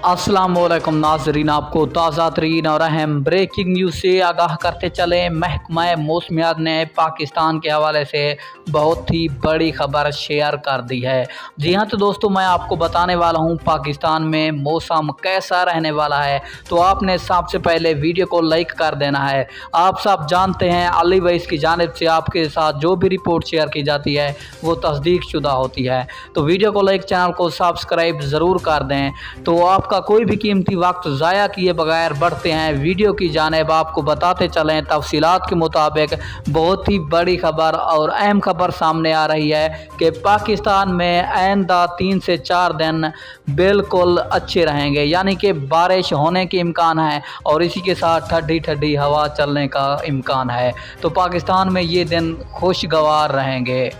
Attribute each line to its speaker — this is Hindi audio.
Speaker 1: अस्सलाम वालेकुम नाजरीन, आपको ताज़ा तरीन और अहम ब्रेकिंग न्यूज़ से आगाह करते चले। महकमा मौसमियात ने पाकिस्तान के हवाले से बहुत ही बड़ी खबर शेयर कर दी है। जी हाँ, तो दोस्तों मैं आपको बताने वाला हूँ पाकिस्तान में मौसम कैसा रहने वाला है। तो आपने सबसे पहले वीडियो को लाइक कर देना है। आप सब जानते हैं अली वैस की जानिब से आपके साथ जो भी रिपोर्ट शेयर की जाती है वो तस्दीक शुदा होती है। तो वीडियो को लाइक, चैनल को सब्सक्राइब ज़रूर कर दें। तो आपका कोई भी कीमती वक्त ज़ाया किए बगैर बढ़ते हैं वीडियो की जानिब। आपको बताते चलें तफसीलात के मुताबिक बहुत ही बड़ी खबर और अहम खबर सामने आ रही है कि पाकिस्तान में आइंदा 3 से 4 दिन बिल्कुल अच्छे रहेंगे, यानी कि बारिश होने के इम्कान है और इसी के साथ ठंडी ठंडी हवा चलने का इम्कान है। तो पाकिस्तान में ये दिन खुशगवार रहेंगे।